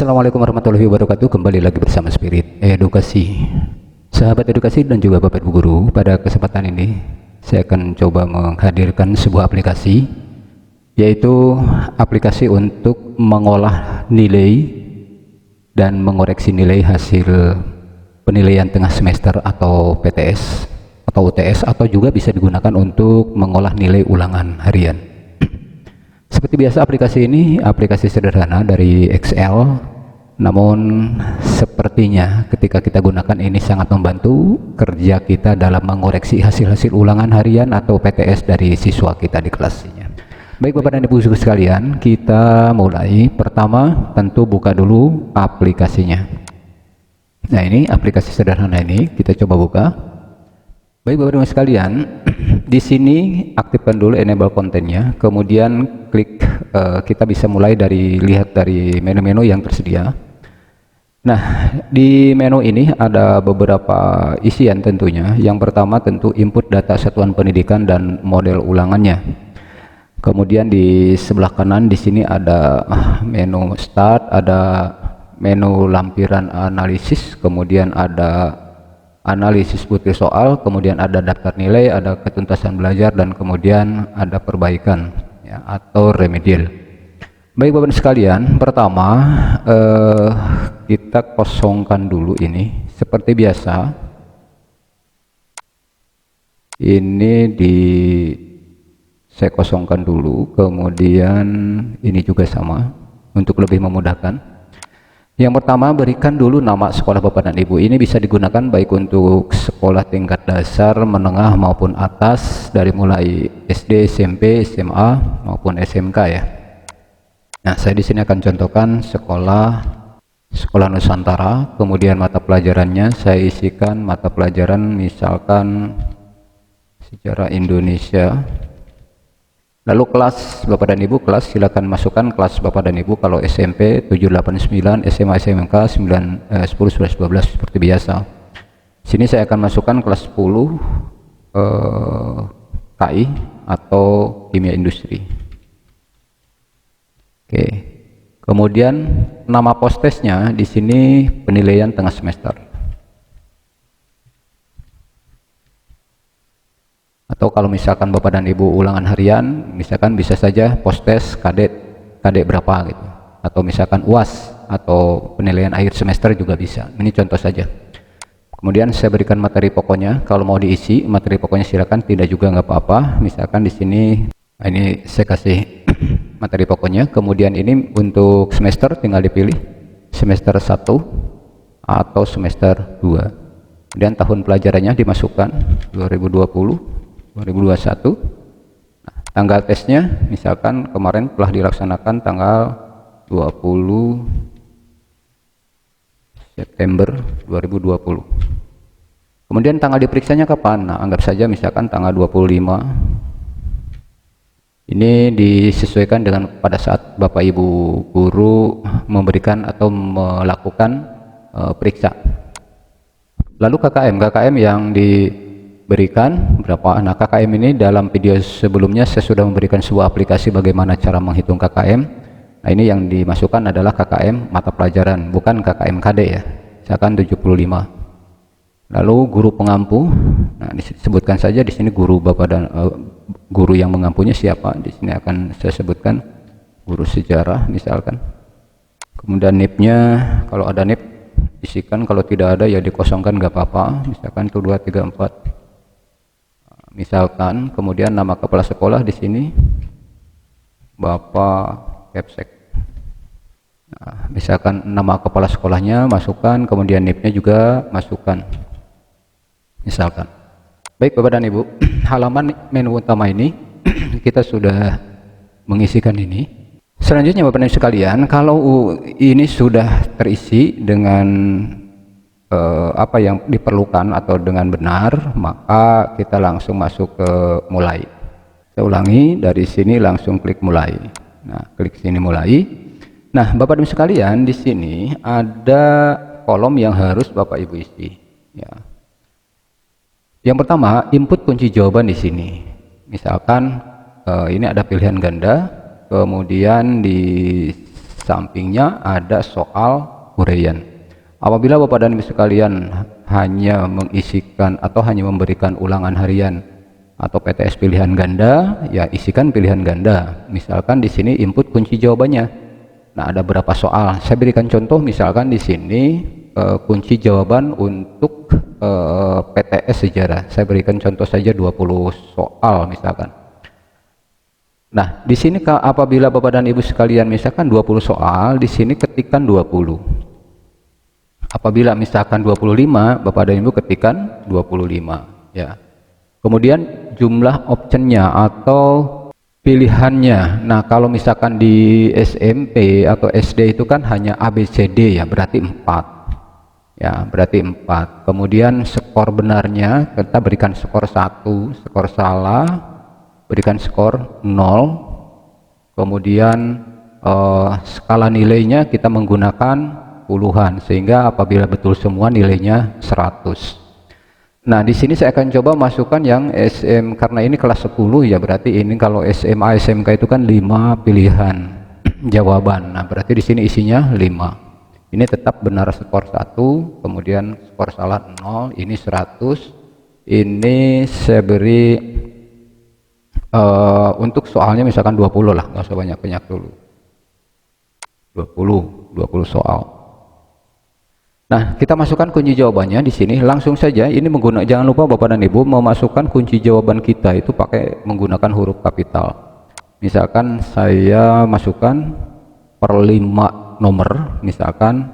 Assalamualaikum warahmatullahi wabarakatuh. Kembali lagi bersama Spirit Edukasi. Sahabat edukasi dan juga Bapak Ibu guru, pada kesempatan ini saya akan coba menghadirkan sebuah aplikasi, yaitu aplikasi untuk mengolah nilai dan mengoreksi nilai hasil penilaian tengah semester atau PTS atau UTS, atau juga bisa digunakan untuk mengolah nilai ulangan harian. Seperti biasa, aplikasi ini aplikasi sederhana dari Excel, namun sepertinya ketika kita gunakan ini sangat membantu kerja kita dalam mengoreksi hasil-hasil ulangan harian atau PTS dari siswa kita di kelasnya. Baik Bapak dan Ibu guru sekalian, kita mulai. Pertama tentu buka dulu aplikasinya. Nah, ini aplikasi sederhana ini kita coba buka. Baik Bapak dan Ibu sekalian, di sini aktifkan dulu enable kontennya, kemudian klik, kita bisa mulai dari lihat dari menu-menu yang tersedia. Nah, di menu ini ada beberapa isian tentunya. Yang pertama tentu input data satuan pendidikan dan model ulangannya. Kemudian di sebelah kanan di sini ada menu start, ada menu lampiran analisis, kemudian ada analisis butir soal, kemudian ada daftar nilai, ada ketuntasan belajar, dan kemudian ada perbaikan ya, atau remedial. Baik Bapak dan sekalian, pertama kita kosongkan dulu ini seperti biasa. Ini saya kosongkan dulu, kemudian ini juga sama untuk lebih memudahkan. Yang pertama, berikan dulu nama sekolah Bapak dan Ibu. Ini bisa digunakan baik untuk sekolah tingkat dasar, menengah maupun atas, dari mulai SD, SMP, SMA maupun SMK ya. Nah, saya di sini akan contohkan sekolah Nusantara. Kemudian mata pelajarannya saya isikan mata pelajaran misalkan sejarah Indonesia. Lalu kelas Bapak dan Ibu, kelas silakan masukkan kelas Bapak dan Ibu. Kalau SMP 789, SMA SMK 10 11 12 seperti biasa. Sini saya akan masukkan kelas 10 KI atau kimia industri. Oke. Kemudian nama postesnya di sini penilaian tengah semester. Atau kalau misalkan Bapak dan Ibu ulangan harian, misalkan bisa saja postes kadek berapa gitu, atau misalkan UAS atau penilaian akhir semester juga bisa. Ini contoh saja. Kemudian saya berikan materi pokoknya. Kalau mau diisi materi pokoknya silakan, tidak juga nggak apa-apa. Misalkan di sini ini saya kasih materi pokoknya. Kemudian ini untuk semester tinggal dipilih semester 1 atau semester 2. Kemudian tahun pelajarannya dimasukkan 2020 2021. Nah, tanggal tesnya misalkan kemarin telah dilaksanakan tanggal 20 September 2020. Kemudian tanggal diperiksanya kapan? Nah, anggap saja misalkan tanggal 25. Ini disesuaikan dengan pada saat Bapak Ibu guru memberikan atau melakukan periksa. Lalu KKM yang diberikan berapa? Nah, KKM ini dalam video sebelumnya saya sudah memberikan sebuah aplikasi bagaimana cara menghitung KKM. Nah, ini yang dimasukkan adalah KKM mata pelajaran, bukan KKM KD ya. Misalkan 75. Lalu guru pengampu. Nah, disebutkan saja di sini guru Bapak dan guru yang mengampunya siapa. Di sini akan saya sebutkan guru sejarah misalkan. Kemudian NIP-nya, kalau ada NIP isikan, kalau tidak ada ya dikosongkan nggak apa-apa. Misalkan 1 2 3 4. Misalkan, kemudian nama kepala sekolah di sini Bapak Kepsek. Nah, misalkan nama kepala sekolahnya masukkan, kemudian NIP-nya juga masukkan. Misalkan. Baik Bapak dan Ibu, halaman menu utama ini kita sudah mengisikan ini. Selanjutnya Bapak dan Ibu sekalian, kalau ini sudah terisi dengan apa yang diperlukan atau dengan benar, maka kita langsung masuk ke mulai. Saya ulangi, dari sini langsung klik mulai. Nah, klik sini mulai. Nah, Bapak Ibu sekalian, di sini ada kolom yang harus Bapak Ibu isi ya. Yang pertama, input kunci jawaban di sini. Misalkan ini ada pilihan ganda, kemudian di sampingnya ada soal uraian. Apabila Bapak dan Ibu sekalian hanya mengisikan atau hanya memberikan ulangan harian atau PTS pilihan ganda, ya isikan pilihan ganda. Misalkan di sini input kunci jawabannya. Nah, ada berapa soal? Saya berikan contoh, misalkan di sini kunci jawaban untuk PTS sejarah. Saya berikan contoh saja 20 soal misalkan. Nah, di sini apabila Bapak dan Ibu sekalian misalkan 20 soal, di sini ketikkan 20. Apabila misalkan 25, Bapak dan Ibu ketikkan 25, ya. Kemudian jumlah optionnya atau pilihannya. Nah, kalau misalkan di SMP atau SD itu kan hanya ABCD ya, berarti 4. Ya, berarti 4. Kemudian skor benarnya kita berikan skor 1, skor salah berikan skor 0. Kemudian skala nilainya kita menggunakan puluhan, sehingga apabila betul semua nilainya 100. Nah, di sini saya akan coba masukkan yang SM, karena ini kelas 10 ya, berarti ini kalau SMA SMK itu kan 5 pilihan jawaban. Nah, berarti di sini isinya 5. Ini tetap benar skor 1, kemudian skor salah 0, ini 100. Ini saya beri untuk soalnya misalkan 20 lah, nggak usah banyak-banyak dulu. 20 soal. Nah, kita masukkan kunci jawabannya di sini langsung saja. Ini menggunakan, jangan lupa Bapak dan Ibu memasukkan kunci jawaban kita itu pakai menggunakan huruf kapital. Misalkan saya masukkan per 5 nomor, misalkan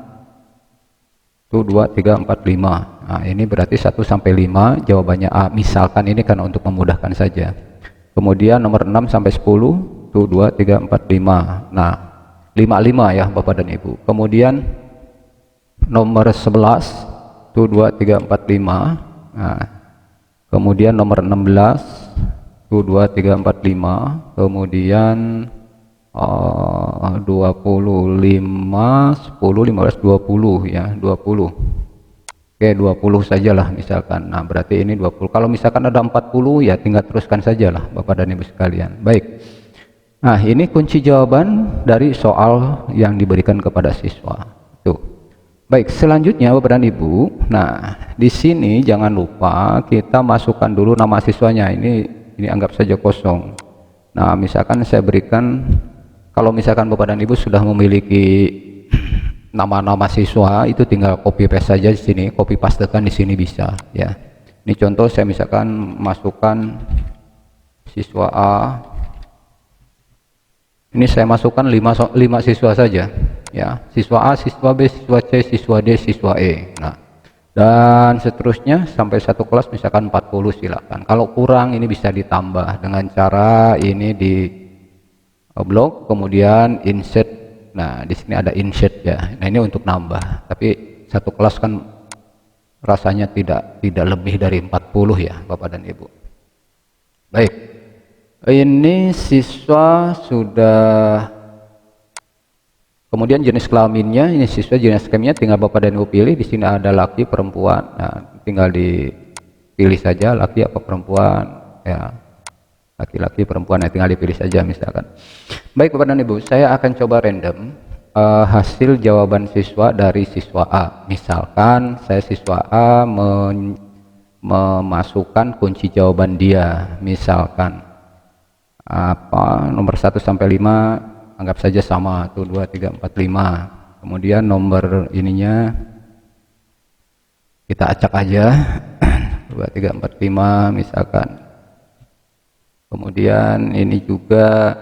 1 2 3 4 5. Nah, ini berarti 1 sampai 5 jawabannya A. Misalkan ini karena untuk memudahkan saja. Kemudian nomor 6 sampai 10, 1 2 3 4 5. Nah, 5 ya Bapak dan Ibu. Kemudian nomor 11, 1 2 3 4 5. Nah, kemudian nomor 16, 1 2 3 4 5. Kemudian 25, 10, 15, 20 ya, 20. Oke, 20 sajalah misalkan. Nah, berarti ini 20. Kalau misalkan ada 40 ya tinggal teruskan sajalah Bapak dan Ibu sekalian. Baik. Nah, ini kunci jawaban dari soal yang diberikan kepada siswa. Tuh. Baik, selanjutnya Bapak dan Ibu. Nah, di sini jangan lupa kita masukkan dulu nama siswanya. Ini anggap saja kosong. Nah, misalkan saya berikan, kalau misalkan Bapak dan Ibu sudah memiliki nama-nama siswa, itu tinggal copy paste saja di sini, copy pastekan di sini bisa ya. Ini contoh saya misalkan masukkan siswa A. Ini saya masukkan 5 siswa saja ya. Siswa A, siswa B, siswa C, siswa D, siswa E. Nah, dan seterusnya sampai satu kelas misalkan 40 silakan. Kalau kurang ini bisa ditambah dengan cara ini di blok, kemudian insert. Nah, di sini ada insert ya. Nah, ini untuk nambah. Tapi satu kelas kan rasanya tidak lebih dari 40 ya, Bapak dan Ibu. Baik. Ini siswa sudah. Kemudian jenis kelaminnya, ini siswa jenis kelaminnya tinggal Bapak dan Ibu pilih. Di sini ada laki, perempuan. Nah, tinggal dipilih saja laki apa perempuan ya. Laki-laki, perempuan, tinggal dipilih saja misalkan. Baik Bapak dan Ibu, saya akan coba random hasil jawaban siswa dari siswa A. Misalkan saya siswa A memasukkan kunci jawaban dia, misalkan apa nomor 1 sampai 5 anggap saja sama, 1 2 3 4 5. Kemudian nomor ininya kita acak aja 2 3 4 5 misalkan. Kemudian ini juga.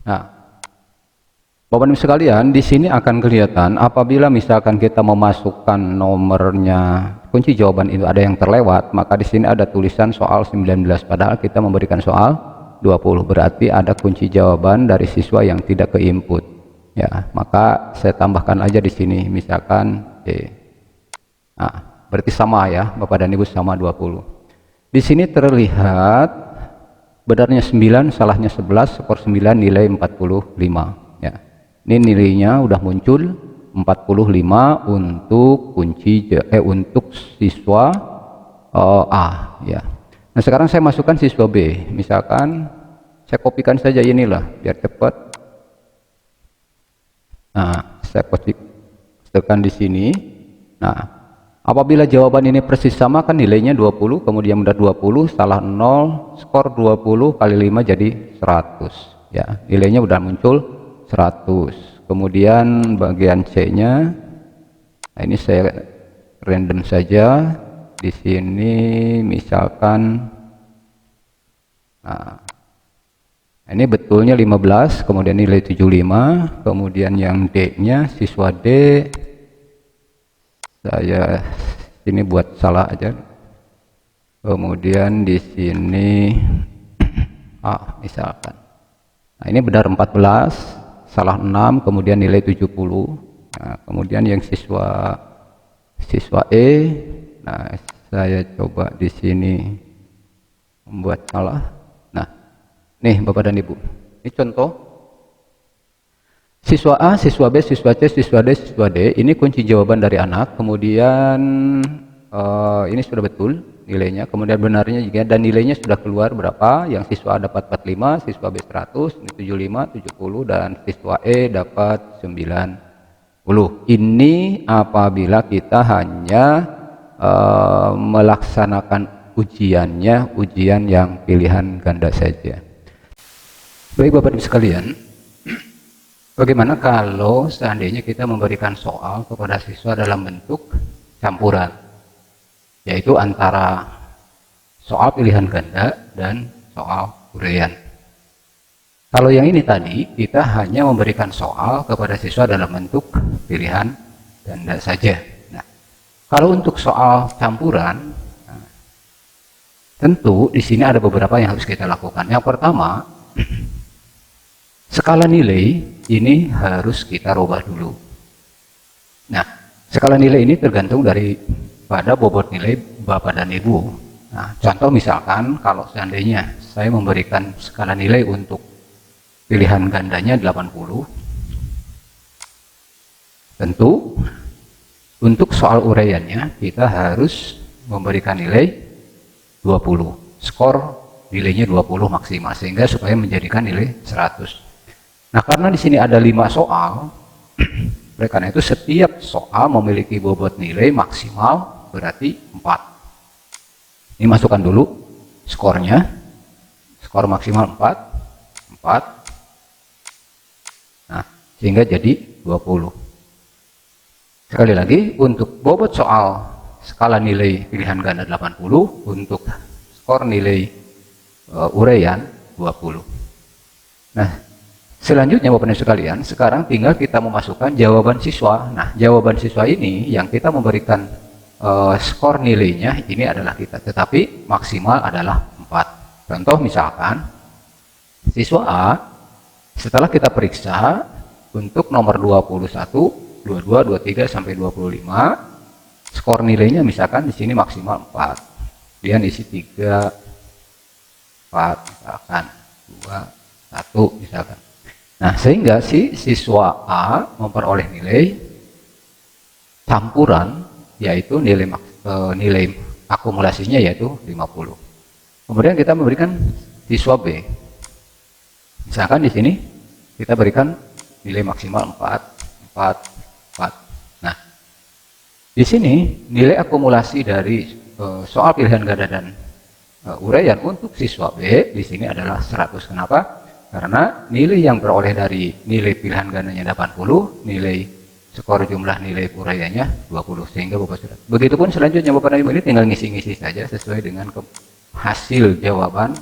Nah, Bapak Ibu sekalian, di sini akan kelihatan apabila misalkan kita memasukkan nomornya, kunci jawaban itu ada yang terlewat, maka di sini ada tulisan soal 19, padahal kita memberikan soal 20. Berarti ada kunci jawaban dari siswa yang tidak ke input. Ya, maka saya tambahkan aja di sini misalkan D. Nah, berarti sama ya, Bapak dan Ibu, sama 20. Di sini terlihat benarnya 9, salahnya 11, skor 9, nilai 45 ya. Ini nilainya udah muncul 45 untuk untuk siswa A ya. Nah, sekarang saya masukkan siswa B. Misalkan saya kopikan saja inilah biar cepat. Nah, saya tekan di sini. Nah, apabila jawaban ini persis sama kan nilainya 20, kemudian benar 20, salah 0, skor 20 kali 5 jadi 100. Ya, nilainya udah muncul 100. Kemudian bagian C-nya, nah ini saya random saja. Di sini misalkan, nah, ini betulnya 15, kemudian nilai 75, kemudian yang D-nya siswa D, saya ini buat salah aja. Kemudian di sini misalkan. Nah, ini benar 14, salah 6, kemudian nilai 70. Nah, kemudian yang siswa E, nah saya coba di sini membuat salah. Nih Bapak dan Ibu, ini contoh siswa A, siswa B, siswa C, siswa D, siswa D, ini kunci jawaban dari anak. Kemudian ini sudah betul nilainya, kemudian benarnya juga, dan nilainya sudah keluar berapa. Yang siswa A dapat 45, siswa B 100, 75, 70, dan siswa E dapat 90. Ini apabila kita hanya melaksanakan ujiannya, ujian yang pilihan ganda saja. Baik Bapak Ibu sekalian, bagaimana kalau seandainya kita memberikan soal kepada siswa dalam bentuk campuran, yaitu antara soal pilihan ganda dan soal uraian. Kalau yang ini tadi, kita hanya memberikan soal kepada siswa dalam bentuk pilihan ganda saja. Nah, kalau untuk soal campuran, tentu di sini ada beberapa yang harus kita lakukan. Yang pertama, skala nilai ini harus kita rubah dulu. Nah, skala nilai ini tergantung pada bobot nilai Bapak dan Ibu. Nah, contoh misalkan kalau seandainya saya memberikan skala nilai untuk pilihan gandanya 80, tentu untuk soal uraiannya kita harus memberikan nilai 20. Skor nilainya 20 maksimal, sehingga supaya menjadikan nilai 100. Nah, karena di sini ada 5 soal, oleh karena itu setiap soal memiliki bobot nilai maksimal berarti 4. Ini masukkan dulu skornya. Skor maksimal 4. Nah, sehingga jadi 20. Sekali lagi, untuk bobot soal skala nilai pilihan ganda 80, untuk skor nilai uraian 20. Nah, selanjutnya Bapak Ibu sekalian, sekarang tinggal kita memasukkan jawaban siswa. Nah, jawaban siswa ini yang kita memberikan skor nilainya ini adalah kita, tetapi maksimal adalah 4. Contoh misalkan, siswa A, setelah kita periksa untuk nomor 21, 22, 23, sampai 25, skor nilainya misalkan di sini maksimal 4. Kemudian isi 3, 4, misalkan 2, 1, misalkan. Nah, sehingga si siswa A memperoleh nilai campuran, yaitu nilai akumulasinya yaitu 50. Kemudian kita memberikan siswa B. Misalkan di sini kita berikan nilai maksimal 4, 4, 4. Nah, di sini nilai akumulasi dari soal pilihan ganda dan uraian untuk siswa B di sini adalah 100. Kenapa? Karena nilai yang beroleh dari nilai pilihan gandanya 80, nilai skor jumlah nilai uraiannya 20, sehingga Bapak sudah. Begitupun selanjutnya Bapak dan Ibu ini tinggal ngisi-ngisi saja sesuai dengan hasil jawaban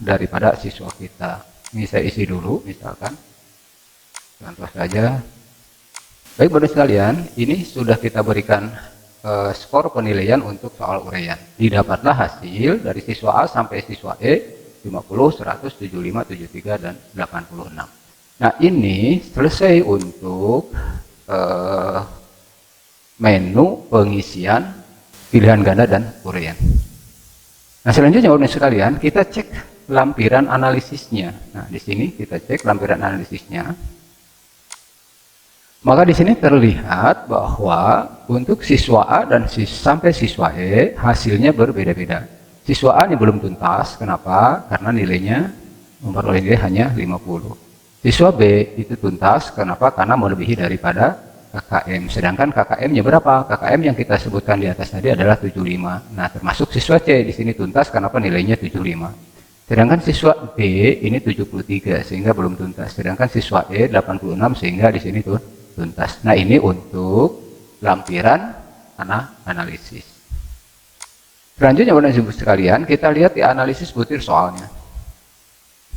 daripada siswa kita. Ini saya isi dulu, misalkan contoh saja. Baik Bapak sekalian, ini sudah kita berikan skor penilaian untuk soal uraian. Didapatlah hasil dari siswa A sampai siswa E 50, 100, 75, 73, dan 86. Nah, ini selesai untuk menu pengisian pilihan ganda dan uraian. Nah, selanjutnya Bapak sekalian, kita cek lampiran analisisnya. Nah, di sini kita cek lampiran analisisnya. Maka di sini terlihat bahwa untuk siswa A dan sampai siswa E hasilnya berbeda-beda. Siswa A ini belum tuntas, kenapa? Karena nilainya memperoleh nilai hanya 50. Siswa B itu tuntas, kenapa? Karena melebihi daripada KKM. Sedangkan KKM-nya berapa? KKM yang kita sebutkan di atas tadi adalah 75. Nah, termasuk siswa C di sini tuntas, kenapa nilainya 75. Sedangkan siswa D ini 73 sehingga belum tuntas. Sedangkan siswa E 86 sehingga di sini tuh tuntas. Nah, ini untuk lampiran analisis. Selanjutnya Bapak Ibu sekalian, kita lihat di analisis butir soalnya.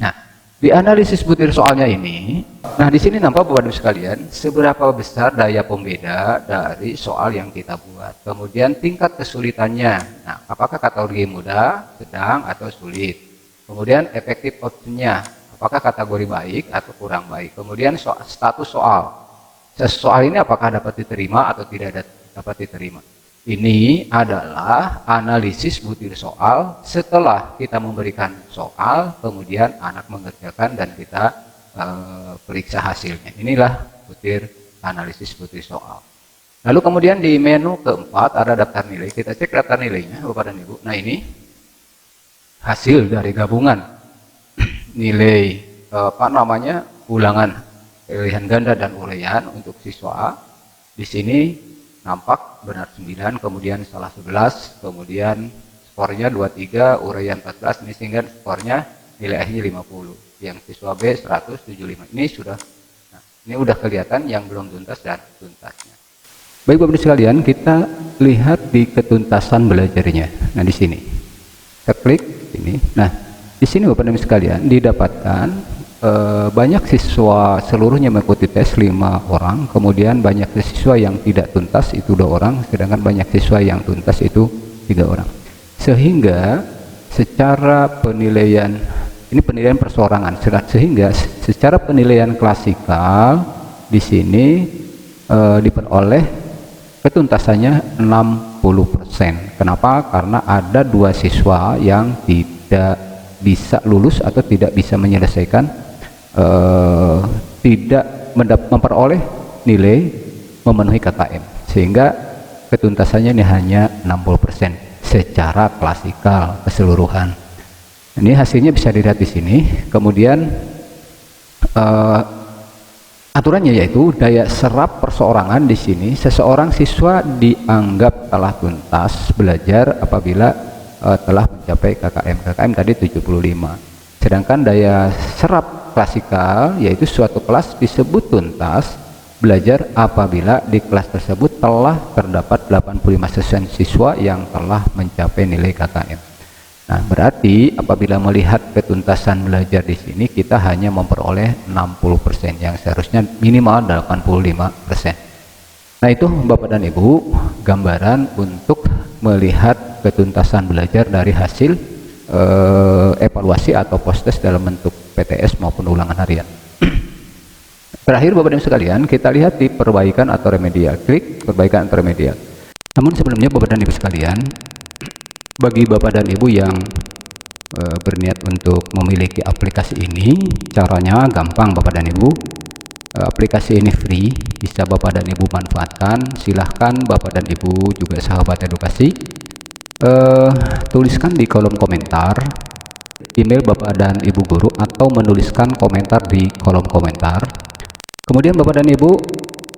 Nah, di analisis butir soalnya ini, nah di sini nampak Bapak Ibu sekalian seberapa besar daya pembeda dari soal yang kita buat. Kemudian tingkat kesulitannya. Nah, apakah kategori mudah, sedang atau sulit. Kemudian efektif optionnya, apakah kategori baik atau kurang baik. Kemudian status soal. Soal ini apakah dapat diterima atau tidak dapat diterima. Ini adalah analisis butir soal setelah kita memberikan soal, kemudian anak mengerjakan dan kita periksa hasilnya. Inilah analisis butir soal. Lalu kemudian di menu keempat ada daftar nilai. Kita cek daftar nilainya Bapak dan Ibu. Nah, ini hasil dari gabungan nilai ulangan pilihan ganda dan uraian untuk siswa A. Di sini nampak benar 9, kemudian salah 11, kemudian skornya 23, uraian 14, ini sehingga skornya nilai akhirnya 50. Yang siswa B 175. Ini sudah, nah, ini udah kelihatan yang belum tuntas dan tuntasnya. Baik Bapak Ibu sekalian, kita lihat di ketuntasan belajarnya. Nah, di sini. Kita klik ini. Nah, di sini Bapak Ibu sekalian didapatkan banyak siswa seluruhnya mengikuti tes 5 orang, kemudian banyak siswa yang tidak tuntas itu 2 orang, sedangkan banyak siswa yang tuntas itu 3 orang. Sehingga secara penilaian, ini penilaian perseorangan, sehingga secara penilaian klasikal di sini diperoleh ketuntasannya 60%. Kenapa? Karena ada 2 siswa yang tidak bisa lulus atau tidak bisa menyelesaikan, tidak memperoleh nilai memenuhi KKM, sehingga ketuntasannya ini hanya 60% secara klasikal keseluruhan. Ini hasilnya bisa dilihat di sini. Kemudian aturannya yaitu daya serap perseorangan. Di sini seseorang siswa dianggap telah tuntas belajar apabila telah mencapai KKM. KKM tadi 75. Sedangkan daya serap klasikal yaitu suatu kelas disebut tuntas belajar apabila di kelas tersebut telah terdapat 85% siswa yang telah mencapai nilai KKM. Nah, berarti apabila melihat ketuntasan belajar di sini kita hanya memperoleh 60% yang seharusnya minimal 85%. Nah, itu Bapak dan Ibu gambaran untuk melihat ketuntasan belajar dari hasil evaluasi atau post-test dalam bentuk PTS maupun ulangan harian. Terakhir Bapak dan Ibu sekalian, kita lihat di perbaikan atau remedial. Klik perbaikan atau remedial. Namun sebelumnya Bapak dan Ibu sekalian, bagi Bapak dan Ibu yang berniat untuk memiliki aplikasi ini, caranya gampang Bapak dan Ibu. Aplikasi ini free, bisa Bapak dan Ibu manfaatkan. Silahkan Bapak dan Ibu juga sahabat edukasi tuliskan di kolom komentar email Bapak dan Ibu guru atau menuliskan komentar di kolom komentar. Kemudian Bapak dan Ibu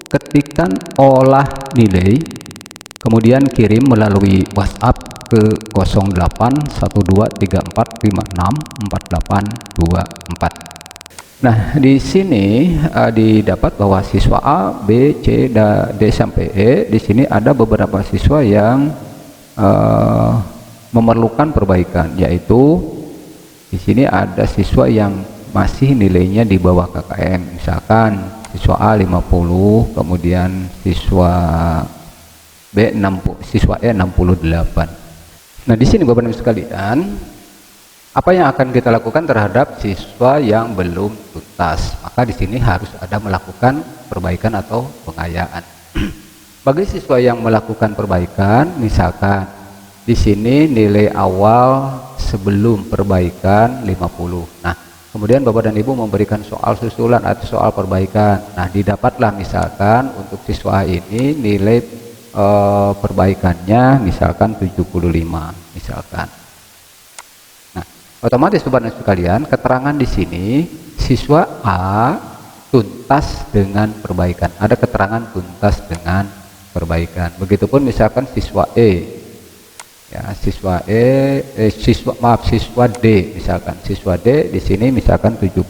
ketikkan olah nilai, kemudian kirim melalui WhatsApp ke 081234564824. Nah, di sini didapat bahwa siswa A, B, C, D sampai E. Di sini ada beberapa siswa yang memerlukan perbaikan, yaitu di sini ada siswa yang masih nilainya di bawah KKM, misalkan siswa A 50, kemudian siswa B 60, siswa E 68. Nah, di sini Bapak Ibu sekalian, apa yang akan kita lakukan terhadap siswa yang belum tuntas? Maka di sini harus ada melakukan perbaikan atau pengayaan. Bagi siswa yang melakukan perbaikan, misalkan di sini nilai awal sebelum perbaikan 50. Nah, kemudian Bapak dan Ibu memberikan soal susulan atau soal perbaikan. Nah, didapatlah misalkan untuk siswa ini nilai perbaikannya misalkan 75 misalkan. Nah, otomatis Bapak dan Ibu sekalian, keterangan di sini siswa A tuntas dengan perbaikan. Ada keterangan tuntas dengan perbaikan. Begitupun misalkan siswa E, ya siswa siswa D misalkan. Siswa D di sini misalkan 75,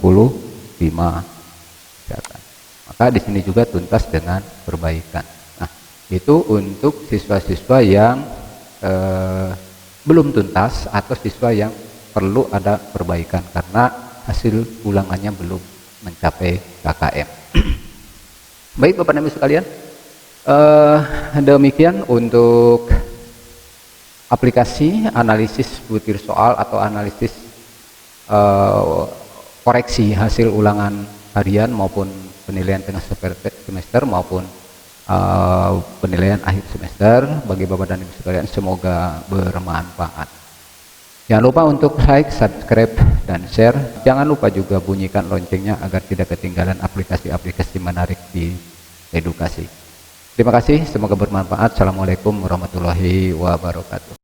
misalkan. Maka di sini juga tuntas dengan perbaikan. Nah, itu untuk siswa-siswa yang belum tuntas atau siswa yang perlu ada perbaikan karena hasil ulangannya belum mencapai KKM. Baik Bapak dan Ibu sekalian, demikian untuk aplikasi analisis butir soal atau analisis koreksi hasil ulangan harian maupun penilaian tengah semester maupun penilaian akhir semester. Bagi Bapak dan Ibu sekalian, semoga bermanfaat. Jangan lupa untuk like, subscribe, dan share. Jangan lupa juga bunyikan loncengnya agar tidak ketinggalan aplikasi-aplikasi menarik di edukasi. Terima kasih, semoga bermanfaat. Assalamualaikum warahmatullahi wabarakatuh.